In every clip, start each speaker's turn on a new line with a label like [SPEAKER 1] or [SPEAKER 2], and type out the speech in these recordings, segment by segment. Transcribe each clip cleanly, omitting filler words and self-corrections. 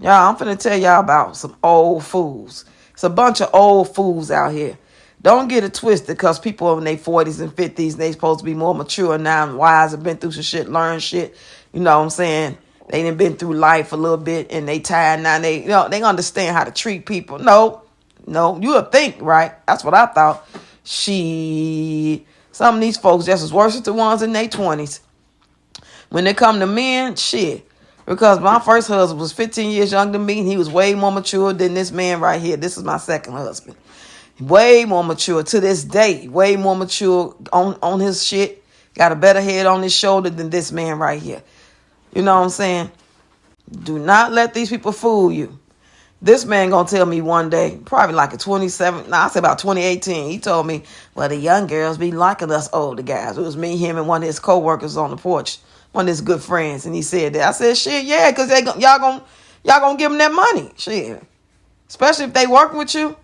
[SPEAKER 1] Y'all, I'm finna tell y'all about some old fools. It's a bunch of old fools out here. Don't get it twisted because people in their 40s and 50s, they supposed to be more mature now and wise and been through some shit, learned shit. You know what I'm saying? They done been through life a little bit and they tired now. They understand how to treat people. No, you would think, right? That's what I thought. Some of these folks just as worse as the ones in their 20s. When they come to men, shit. Because my first husband was 15 years younger than me, and he was way more mature than this man right here. This is my second husband. Way more mature to this day. Way more mature on his shit. Got a better head on his shoulder than this man right here. You know what I'm saying? Do not let these people fool you. This man gonna tell me one day, probably like a 27, I say about 2018, he told me, well, the young girls be liking us older guys. It was me, him, and one of his co-workers on the porch, one of his good friends, and he said that. I said, shit, yeah, because y'all gonna give them that money, shit. Especially if they working with you.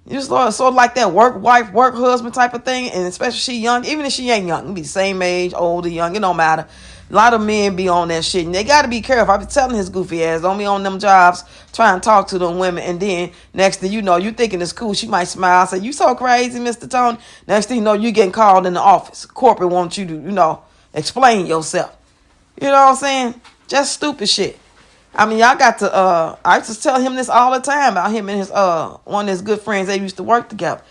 [SPEAKER 1] You sort of like that work wife, work husband type of thing, and especially she young, even if she ain't young, it be the same age, older, young, it don't matter. A lot of men be on that shit, and they got to be careful. I be telling his goofy ass, don't be on them jobs trying to talk to them women, and then next thing you know, you thinking it's cool. She might smile, say, you so crazy, Mr. Tony. Next thing you know, you getting called in the office. Corporate wants you to, explain yourself. You know what I'm saying? Just stupid shit. I mean, y'all got to, I used to tell him this all the time about him and his, one of his good friends. They used to work together.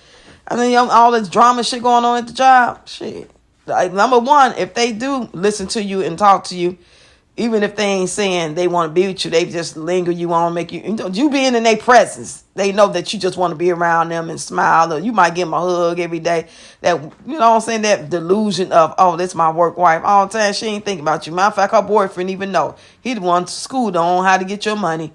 [SPEAKER 1] I mean, all this drama shit going on at the job. Shit. Like, number one, if they do listen to you and talk to you, even if they ain't saying they want to be with you, they just linger you on, make you being in their presence. They know that you just want to be around them and smile, or you might give them a hug every day. That, you know what I'm saying, that delusion of, oh, this my work wife. All the time, she ain't thinking about you. Matter of fact, her boyfriend even know. He the one schooled on how to get your money.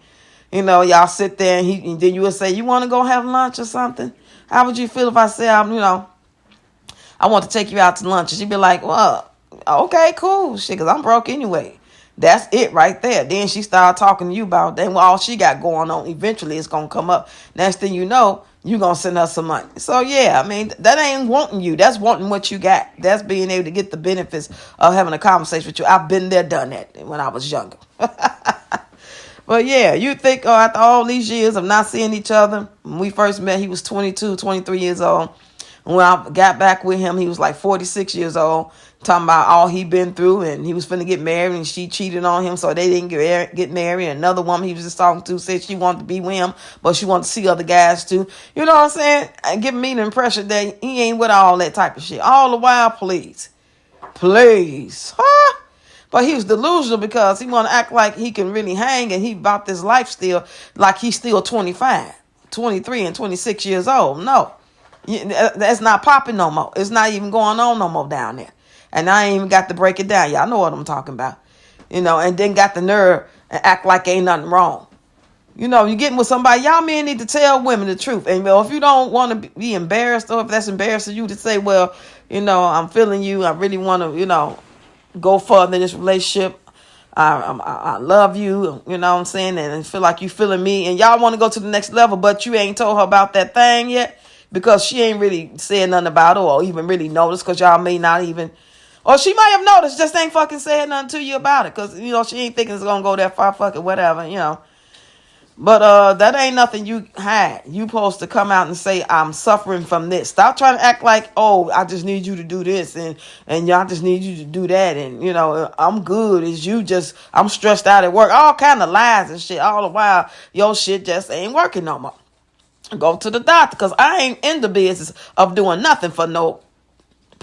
[SPEAKER 1] Y'all sit there and then you would say, you want to go have lunch or something? How would you feel if I said, I want to take you out to lunch? And she'd be like, well, okay, cool, shit, because I'm broke anyway. That's it right there. Then she started talking to you about all she got going on. Eventually, it's going to come up. Next thing you know, you're going to send her some money. So, yeah, I mean, that ain't wanting you. That's wanting what you got. That's being able to get the benefits of having a conversation with you. I've been there, done that when I was younger. But, yeah, you think after all these years of not seeing each other, when we first met, he was 22, 23 years old. When I got back with him, he was like 46 years old, talking about all he been through, and he was finna get married, and she cheated on him, so they didn't get married. Another woman he was just talking to said she wanted to be with him, but she wanted to see other guys too. You know what I'm saying? And giving me the impression that he ain't with all that type of shit. All the while, please. Huh? But he was delusional because he want to act like he can really hang, and he about this life still, like he's still 25, 23, and 26 years old. No. That's not popping no more. It's not even going on no more down there. And I ain't even got to break it down. Y'all know what I'm talking about. And then got the nerve and act like ain't nothing wrong. You getting with somebody, y'all men need to tell women the truth. And if you don't want to be embarrassed, or if that's embarrassing you to say, well, I'm feeling you, I really want to, go further in this relationship. I love you, you know what I'm saying, and feel like you feeling me, and y'all want to go to the next level, but you ain't told her about that thing yet. Because she ain't really said nothing about it or even really noticed, because y'all may not even, or she might have noticed, just ain't fucking said nothing to you about it, because, she ain't thinking it's going to go that far, fucking whatever, But that ain't nothing you had. You supposed to come out and say, I'm suffering from this. Stop trying to act like, oh, I just need you to do this, and y'all just need you to do that, and, I'm good. I'm stressed out at work. All kind of lies and shit. All the while, your shit just ain't working no more. Go to the doctor, because I ain't in the business of doing nothing for no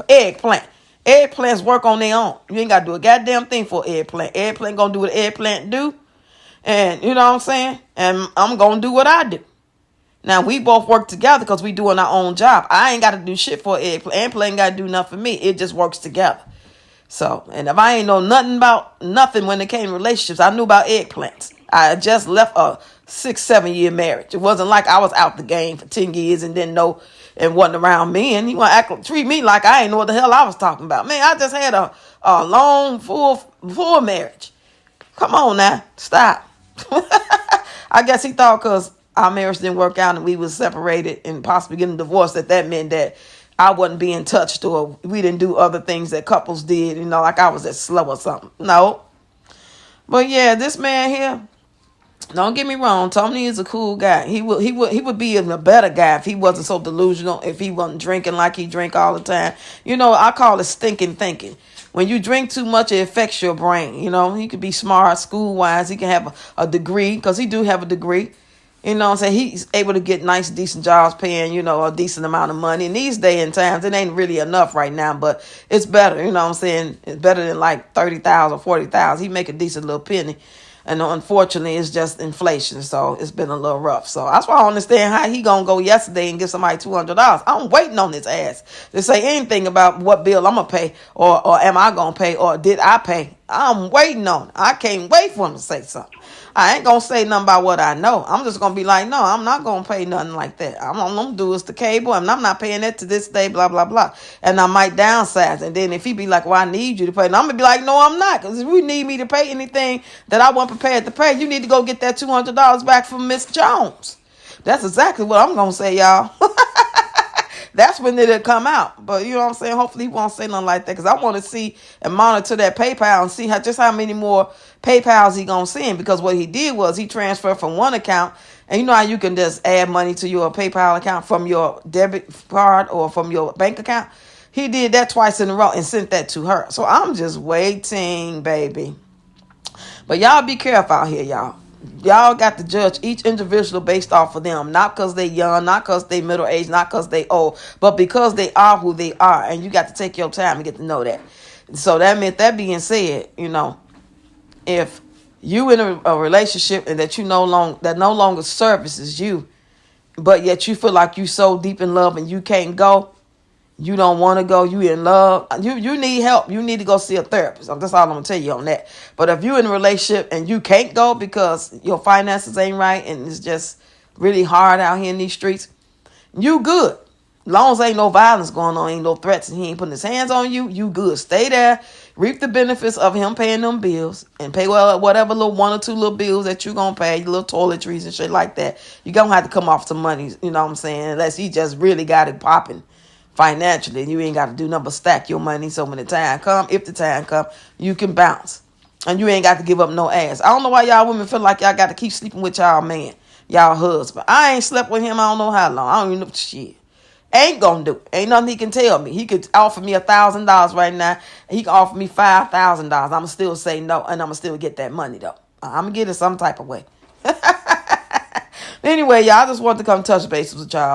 [SPEAKER 1] eggplant. Eggplants work on their own. You ain't got to do a goddamn thing for eggplant. Eggplant gonna do what eggplant do. And you know what I'm saying? And I'm gonna do what I do. Now, we both work together because we doing our own job. I ain't got to do shit for eggplant. Eggplant ain't got to do nothing for me. It just works together. So, and if I ain't know nothing about nothing when it came to relationships, I knew about eggplants. I just left a 6-7 year marriage. It wasn't like I was out the game for 10 years and didn't know and wasn't around men. You want to treat me like I ain't know what the hell I was talking about. Man, I just had a long, full marriage. Come on now. Stop. I guess he thought because our marriage didn't work out and we was separated and possibly getting divorced, that meant that I wasn't being touched, or we didn't do other things that couples did, like I was that slow or something. No. But yeah, this man here, Don't get me wrong. Tony is a cool guy. He would be a better guy if he wasn't so delusional. If he wasn't drinking like he drink all the time. I call it stinking thinking. When you drink too much, it affects your brain. He could be smart, school wise. He can have a degree because he do have a degree. What I'm saying? He's able to get nice, decent jobs paying, a decent amount of money. In these day and times, it ain't really enough right now, but it's better. What I'm saying? It's better than like 30,000, 40,000. He make a decent little penny. And unfortunately, it's just inflation, so it's been a little rough. So that's why I don't understand how he gonna go yesterday and give somebody $200. I'm waiting on his ass to say anything about what bill I'm gonna pay, or am I gonna pay, or did I pay? I'm waiting on it. I can't wait for him to say something. I ain't gonna say nothing about what I know. I'm just gonna be like, no, I'm not gonna pay nothing like that. I'm gonna do is the cable, and I'm not paying that to this day, blah, blah, blah. And I might downsize. And then if he be like, well, I need you to pay, and I'm gonna be like, no, I'm not. Because if you need me to pay anything that I wasn't prepared to pay, you need to go get that $200 back from Miss Jones. That's exactly what I'm gonna say, y'all. That's when it'll come out. But you know what I'm saying? Hopefully he won't say nothing like that, because I want to see and monitor that PayPal and see how many more PayPals he gonna send. Because what he did was he transferred from one account, and you know how you can just add money to your PayPal account from your debit card or from your bank account. He did that twice in a row and sent that to her. So I'm just waiting, baby. But y'all be careful out here, y'all. Y'all got to judge each individual based off of them, not because they young, not because they middle aged, not because they old, but because they are who they are, and you got to take your time and get to know that. So that being said, if you in a relationship and that no longer services you, but yet you feel like you so deep in love and you can't go, you don't want to go, you in love, you need help, you need to go see a therapist. That's all I'm going to tell you on that. But if you're in a relationship and you can't go because your finances ain't right and it's just really hard out here in these streets, you good. As long as ain't no violence going on, ain't no threats, and he ain't putting his hands on you, you good. Stay there, reap the benefits of him paying them bills, and pay whatever little one or two little bills that you going to pay, little toiletries and shit like that. You going to have to come off some money, you know what I'm saying, unless he just really got it popping financially. You ain't got to do nothing but stack your money, so when the time come, if the time come, you can bounce. And you ain't got to give up no ass. I don't know why y'all women feel like y'all got to keep sleeping with y'all man, y'all husband. I ain't slept with him I don't know how long. I don't even know shit. Ain't gonna do it. Ain't nothing he can tell me. He could offer me $1,000 right now. He can offer me $5,000. I'ma still say no, and I'ma still get that money though. I'ma get it some type of way. Anyway, y'all, I just wanted to come touch base with y'all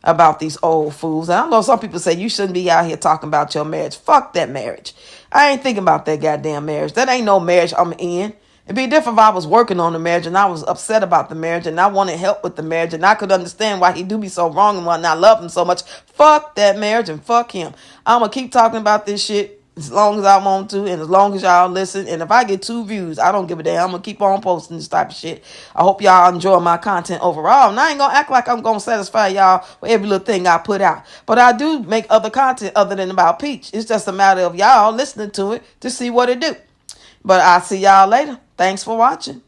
[SPEAKER 1] about these old fools. And I know some people say you shouldn't be out here talking about your marriage. Fuck that marriage. I ain't thinking about that goddamn marriage. That ain't no marriage I'm in. It'd be different if I was working on the marriage and I was upset about the marriage and I wanted help with the marriage and I could understand why he do me so wrong and why I love him so much. Fuck that marriage and fuck him. I'm going to keep talking about this shit as long as I want to and as long as y'all listen. And if I get 2 views, I don't give a damn. I'm going to keep on posting this type of shit. I hope y'all enjoy my content overall. And I ain't going to act like I'm going to satisfy y'all with every little thing I put out. But I do make other content other than about Peach. It's just a matter of y'all listening to it to see what it do. But I'll see y'all later. Thanks for watching.